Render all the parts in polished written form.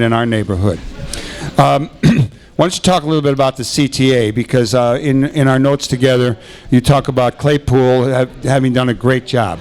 in our neighborhood. Why don't you talk a little bit about the CTA, because in our notes together, you talk about Claypool having done a great job.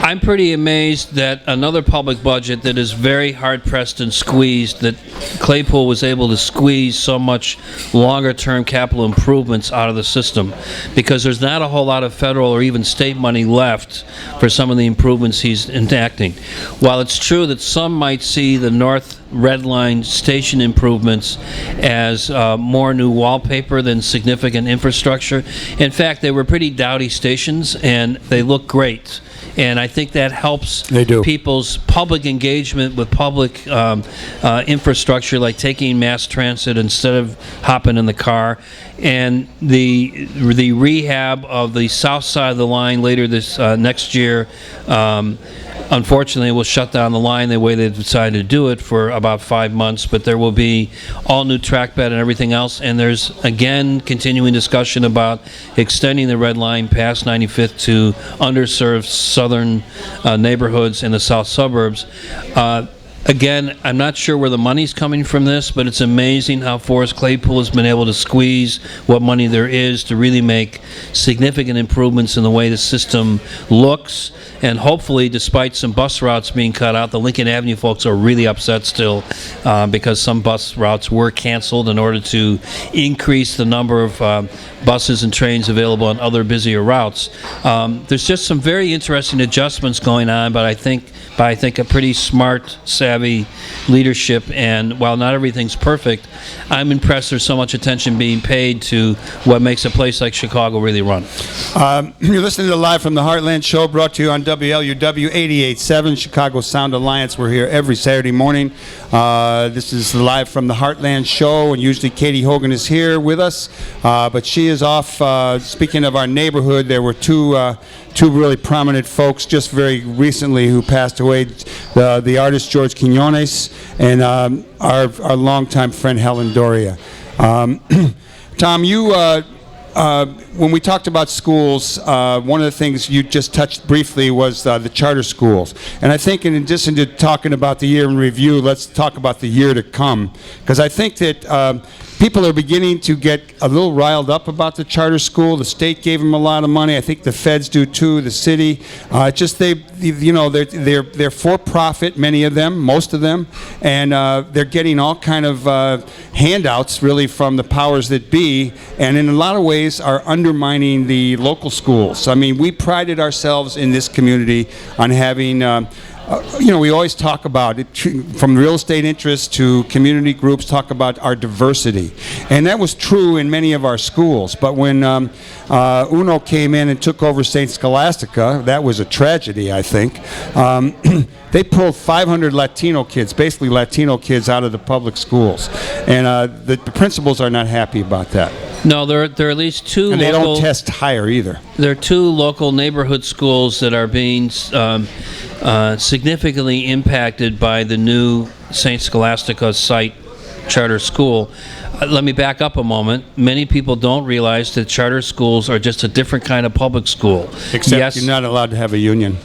I'm pretty amazed that another public budget that is very hard-pressed and squeezed, that Claypool was able to squeeze so much longer-term capital improvements out of the system, because there's not a whole lot of federal or even state money left for some of the improvements he's enacting. While it's true that some might see the North Red Line station improvements as more new wallpaper than significant infrastructure, in fact, they were pretty dowdy stations, and they look great. And I think that helps people's public engagement with public infrastructure, like taking mass transit instead of hopping in the car. And the rehab of the south side of the line later this next year, unfortunately, will shut down the line the way they decided to do it for about 5 months, but there will be all new track bed and everything else. And there's, again, continuing discussion about extending the Red Line past 95th to underserved southern neighborhoods in the south suburbs. Again, I'm not sure where the money's coming from this, but it's amazing how Forrest Claypool has been able to squeeze what money there is to really make significant improvements in the way the system looks. And hopefully, despite some bus routes being cut out, the Lincoln Avenue folks are really upset still because some bus routes were canceled in order to increase the number of buses and trains available on other busier routes. There's just some very interesting adjustments going on, but I think a pretty smart, savvy leadership. And while not everything's perfect, I'm impressed there's so much attention being paid to what makes a place like Chicago really run. You're listening to Live from the Heartland Show, brought to you on WLUW 88.7, Chicago Sound Alliance. We're here every Saturday morning. This is the Live from the Heartland Show, and usually Katie Hogan is here with us, but she is off. Speaking of our neighborhood, there were two really prominent folks just very recently who passed away, the artist George Quinones and our longtime friend Helen Doria. Tom, you when we talked about schools, one of the things you just touched briefly was the charter schools. And I think in addition to talking about the year in review, let's talk about the year to come. Because I think that people are beginning to get a little riled up about the charter school. The state gave them a lot of money. I think the feds do too, the city. They're for profit, many of them, most of them, and they're getting all kind of handouts really from the powers that be, and in a lot of ways are undermining the local schools. I mean, we prided ourselves in this community on having we always talk about it, from real estate interests to community groups, talk about our diversity. And that was true in many of our schools. But when UNO came in and took over St. Scholastica, that was a tragedy, I think. They pulled 500 Latino kids, basically Latino kids, out of the public schools. And the principals are not happy about that. No, there are at least two. And they don't test higher either. There are two local neighborhood schools that are being significantly impacted by the new St. Scholastica site charter school. Let me back up a moment. Many people don't realize that charter schools are just a different kind of public school. Except you're not allowed to have a union.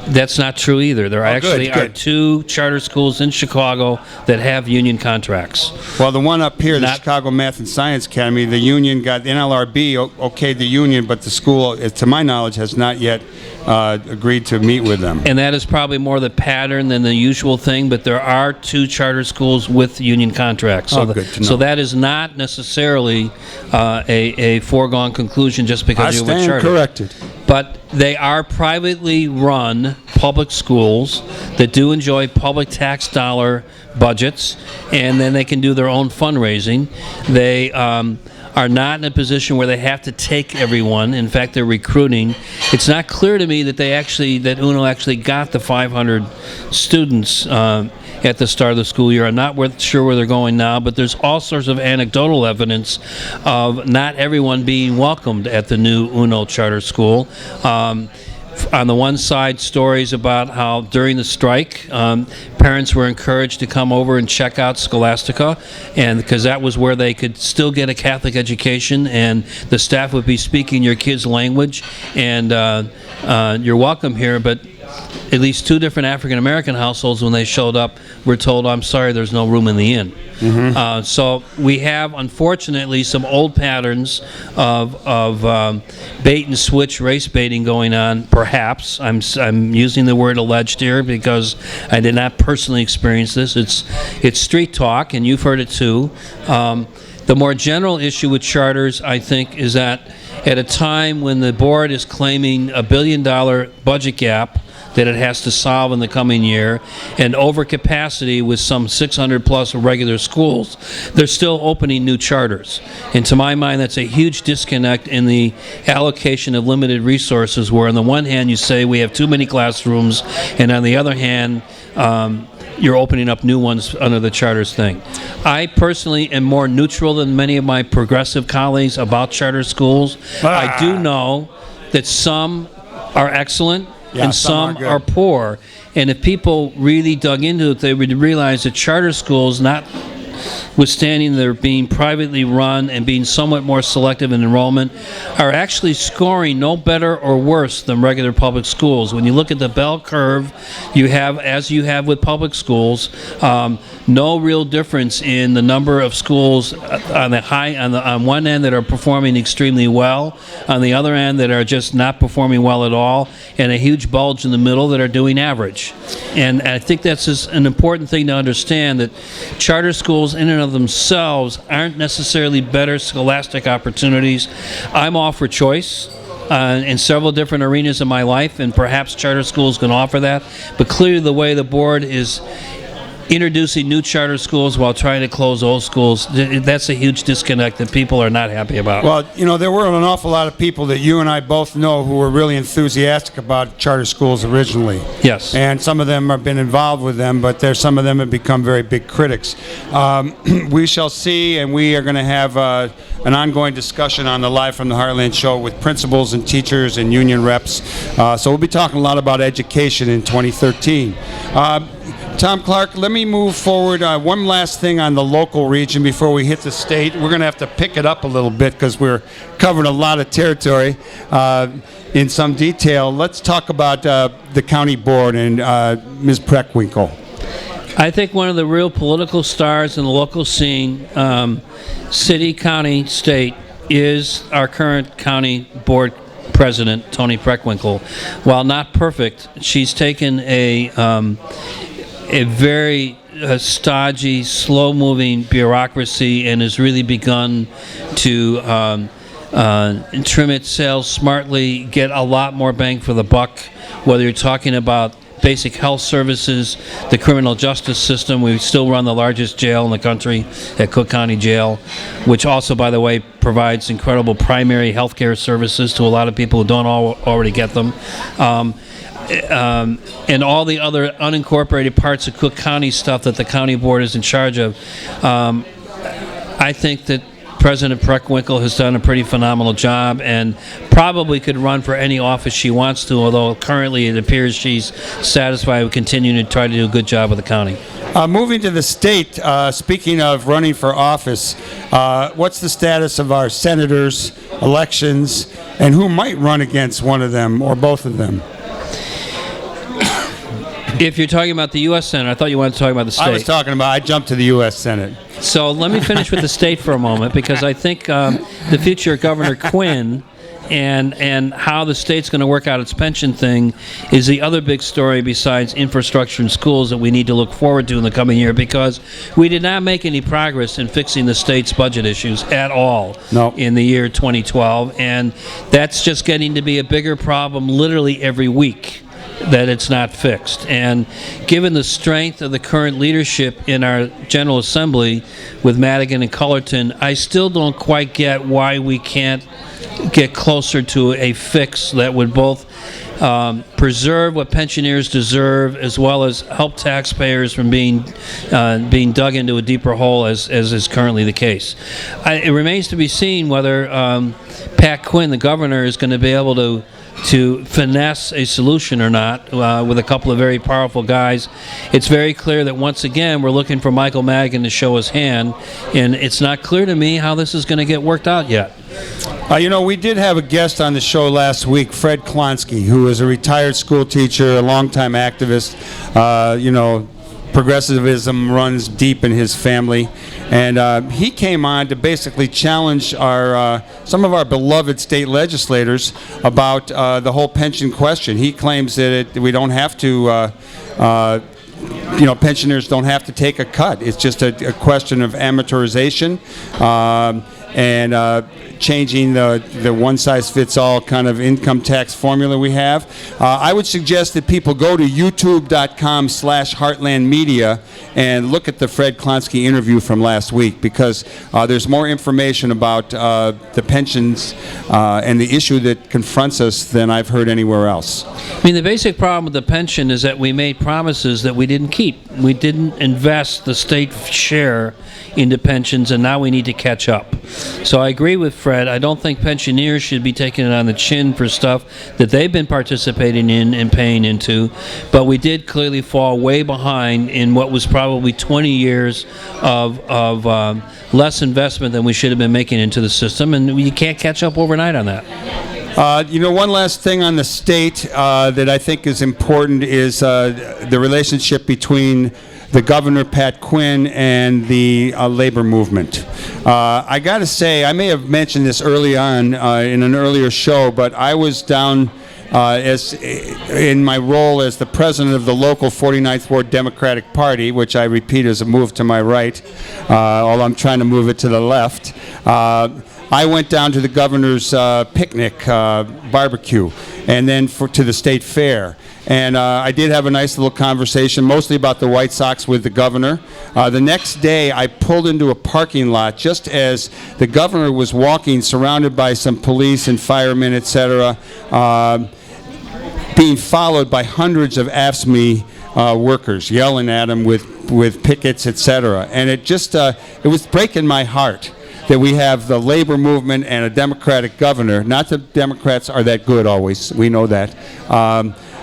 That's not true either. There actually are two charter schools in Chicago that have union contracts. Well, the one up here, the Chicago Math and Science Academy, the union got, the NLRB okayed the union, but the school, to my knowledge, has not yet agreed to meet with them. And that is probably more the pattern than the usual thing, but there are two charter schools with union contracts. So, good to know. So that is not necessarily a foregone conclusion just because you have a charter. I stand corrected. But they are privately run public schools that do enjoy public tax dollar budgets, and then they can do their own fundraising. They are not in a position where they have to take everyone. In fact, they're recruiting. It's not clear to me that that UNO actually got the 500 students at the start of the school year. I'm not sure where they're going now, but there's all sorts of anecdotal evidence of not everyone being welcomed at the new UNO charter school. On the one side, stories about how during the strike, parents were encouraged to come over and check out Scholastica, and because that was where they could still get a Catholic education, and the staff would be speaking your kid's language, and you're welcome here, but at least 2 different African American households, when they showed up, were told, "I'm sorry, there's no room in the inn." So we have, unfortunately, some old patterns of bait and switch race baiting going on. Perhaps I'm using the word alleged here because I did not personally experience this. It's street talk, and you've heard it too. The more general issue with charters, I think, is that at a time when the board is claiming a $1 billion budget gap that it has to solve in the coming year, and overcapacity with some 600 plus regular schools, they're still opening new charters. And to my mind, that's a huge disconnect in the allocation of limited resources, where on the one hand you say we have too many classrooms, and on the other hand, you're opening up new ones under the charters thing. I personally am more neutral than many of my progressive colleagues about charter schools. I do know that some are excellent, and some are poor. And if people really dug into it, they would realize that charter schools, notwithstanding they're being privately run and being somewhat more selective in enrollment, are actually scoring no better or worse than regular public schools. When you look at the bell curve, you have, as you have with public schools, no real difference in the number of schools on one end that are performing extremely well, on the other end that are just not performing well at all, and a huge bulge in the middle that are doing average. And I think that's just an important thing to understand, that charter schools in and of themselves aren't necessarily better scholastic opportunities. I'm all for choice in several different arenas of my life, and perhaps charter schools can offer that. But clearly the way the board is introducing new charter schools while trying to close old schools, that's a huge disconnect that people are not happy about. Well, there were an awful lot of people that you and I both know who were really enthusiastic about charter schools originally. Yes. And some of them have been involved with them, but some of them have become very big critics. We shall see, and we are going to have an ongoing discussion on the Live from the Heartland show with principals and teachers and union reps. So we'll be talking a lot about education in 2013. Thom Clark, let me move forward. One last thing on the local region before we hit the state. We're going to have to pick it up a little bit because we're covering a lot of territory in some detail. Let's talk about the county board and Ms. Preckwinkle. I think one of the real political stars in the local scene, city, county, state, is our current county board president, Toni Preckwinkle. While not perfect, she's taken a very stodgy, slow-moving bureaucracy and has really begun to trim its sails smartly, get a lot more bang for the buck, whether you're talking about basic health services, the criminal justice system. We still run the largest jail in the country at Cook County Jail, which also, by the way, provides incredible primary health care services to a lot of people who don't already get them. And all the other unincorporated parts of Cook County stuff that the county board is in charge of. I think that President Preckwinkle has done a pretty phenomenal job and probably could run for any office she wants to, although currently it appears she's satisfied with continuing to try to do a good job with the county. Moving to the state, speaking of running for office, what's the status of our senators, elections, and who might run against one of them or both of them? If you're talking about the U.S. Senate, I thought you wanted to talk about the state. I jumped to the U.S. Senate. So let me finish with the state for a moment, because I think the future Governor Quinn and how the state's going to work out its pension thing is the other big story besides infrastructure and schools that we need to look forward to in the coming year, because we did not make any progress in fixing the state's budget issues at all in the year 2012, and that's just getting to be a bigger problem literally every week that it's not fixed. And given the strength of the current leadership in our General Assembly with Madigan and Cullerton, I still don't quite get why we can't get closer to a fix that would both preserve what pensioners deserve, as well as help taxpayers from being dug into a deeper hole, as is currently the case. It remains to be seen whether Pat Quinn, the governor, is going to be able to finesse a solution or not with a couple of very powerful guys. It's very clear that once again we're looking for Michael Madigan to show his hand, and it's not clear to me how this is going to get worked out yet. We did have a guest on the show last week, Fred Klonsky, who is a retired school teacher, a longtime activist. Progressivism runs deep in his family, and he came on to basically challenge some of our beloved state legislators about the whole pension question. He claims that we don't have to. Pensioners don't have to take a cut. It's just a question of amateurization and changing the one-size-fits-all kind of income tax formula we have. I would suggest that people go to youtube.com/heartlandmedia and look at the Fred Klonsky interview from last week, because there's more information about the pensions and the issue that confronts us than I've heard anywhere else. I mean, the basic problem with the pension is that we made promises that we didn't keep. We didn't invest the state share into pensions, and now we need to catch up. So I agree with Fred. I don't think pensioners should be taking it on the chin for stuff that they've been participating in and paying into, but we did clearly fall way behind in what was probably 20 years of less investment than we should have been making into the system, and you can't catch up overnight on that. One last thing on the state that I think is important is the relationship between the Governor, Pat Quinn, and the labor movement. I got to say, I may have mentioned this early on in an earlier show, but I was down in my role as the president of the local 49th Ward Democratic Party, which I repeat is a move to my right, although I'm trying to move it to the left. I went down to the governor's picnic barbecue, and then to the state fair. And I did have a nice little conversation, mostly about the White Sox with the governor. The next day, I pulled into a parking lot just as the governor was walking, surrounded by some police and firemen, etc., being followed by hundreds of AFSCME workers, yelling at him with pickets, etc. And it was breaking my heart that we have the labor movement and a Democratic governor. Not that Democrats are that good always, we know that,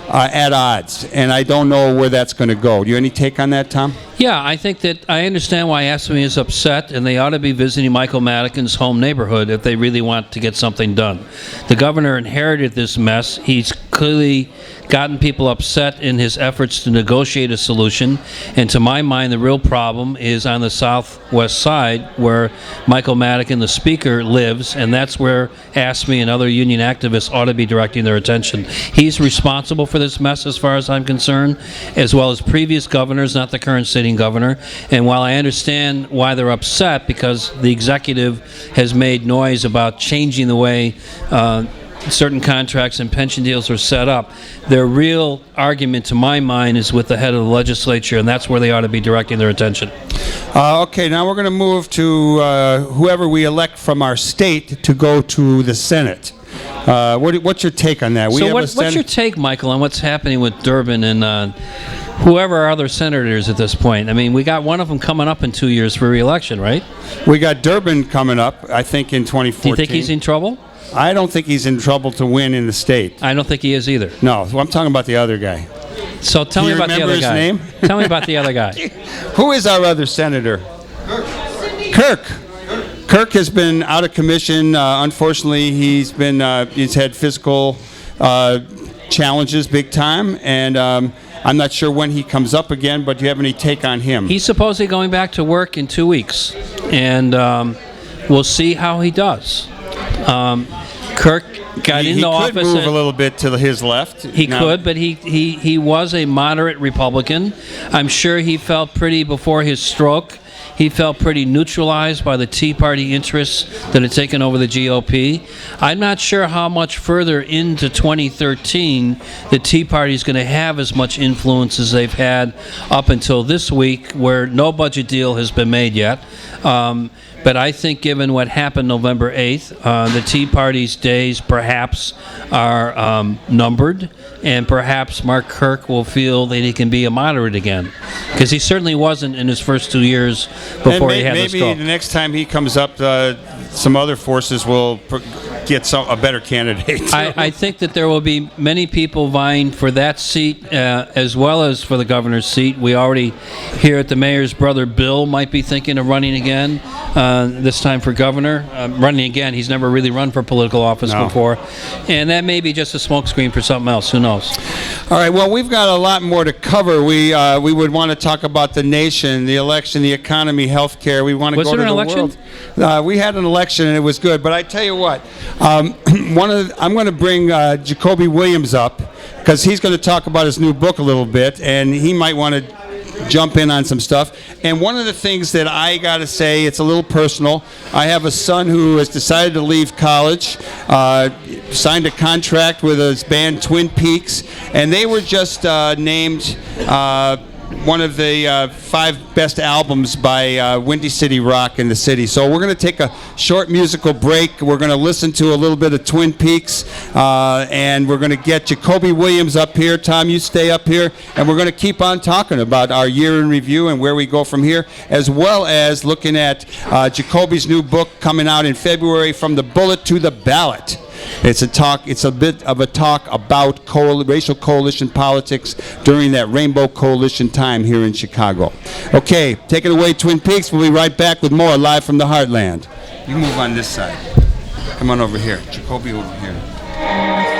at odds, and I don't know where that's going to go. Do you have any take on that, Tom? Yeah, I think that I understand why AFSCME is upset, and they ought to be visiting Michael Madigan's home neighborhood if they really want to get something done. The governor inherited this mess. He's clearly gotten people upset in his efforts to negotiate a solution, and to my mind, the real problem is on the southwest side where Michael Madigan, the speaker, lives, and that's where AFSCME and other union activists ought to be directing their attention. He's responsible for this mess as far as I'm concerned, as well as previous governors, not the current sitting governor. And while I understand why they're upset, because the executive has made noise about changing the way certain contracts and pension deals are set up, their real argument, to my mind, is with the head of the legislature, and that's where they ought to be directing their attention. Okay, now we're going to move to whoever we elect from our state to go to the Senate. What's your take on that? What's your take, Michael, on what's happening with Durbin and whoever our other senators at this point? I mean, we got one of them coming up in 2 years for re-election, right? We got Durbin coming up, I think, in 2014. Do you think he's in trouble? I don't think he's in trouble to win in the state. I don't think he is either. No, I'm talking about the other guy. So tell me about the other guy. Name? Tell me about the other guy. Who is our other senator? Kirk. Kirk has been out of commission. Unfortunately, he's had physical challenges big time, and I'm not sure when he comes up again, but do you have any take on him? He's supposedly going back to work in 2 weeks, and we'll see how he does. Kirk got into office. He could move a little bit to his left. He could, but he was a moderate Republican. I'm sure he felt pretty, before his stroke, he felt pretty neutralized by the Tea Party interests that had taken over the GOP. I'm not sure how much further into 2013 the Tea Party is going to have as much influence as they've had up until this week, where no budget deal has been made yet. But I think given what happened November 8th, the Tea Party's days perhaps are numbered, and perhaps Mark Kirk will feel that he can be a moderate again, because he certainly wasn't in his first 2 years before he had the stroke. Maybe the next time he comes up, some other forces will get a better candidate. I think that there will be many people vying for that seat as well as for the governor's seat. We already hear that the mayor's brother Bill might be thinking of running again. this time for governor, running again. He's never really run for political office before, and that may be just a smokescreen for something else. Who knows? All right, well, we've got a lot more to cover. We would want to talk about the nation, the election, the economy, healthcare. We want to go to the world. We had an election, and it was good. But I tell you what, I'm going to bring Jacoby Williams up because he's going to talk about his new book a little bit, and he might want to jump in on some stuff. And one of the things that I got to say, it's a little personal. I have a son who has decided to leave college, signed a contract with his band Twin Peaks, and they were just named one of the 5 best albums by Windy City Rock in the city. So we're going to take a short musical break. We're going to listen to a little bit of Twin Peaks, and we're going to get Jacoby Williams up here. Tom, you stay up here, and we're going to keep on talking about our year in review and where we go from here, as well as looking at Jacoby's new book coming out in February, From the Bullet to the Ballot. It's a bit of a talk about racial coalition politics during that Rainbow Coalition time here in Chicago. Okay, take it away, Twin Peaks. We'll be right back with more Live from the Heartland. You move on this side. Come on over here. Jacoby over here.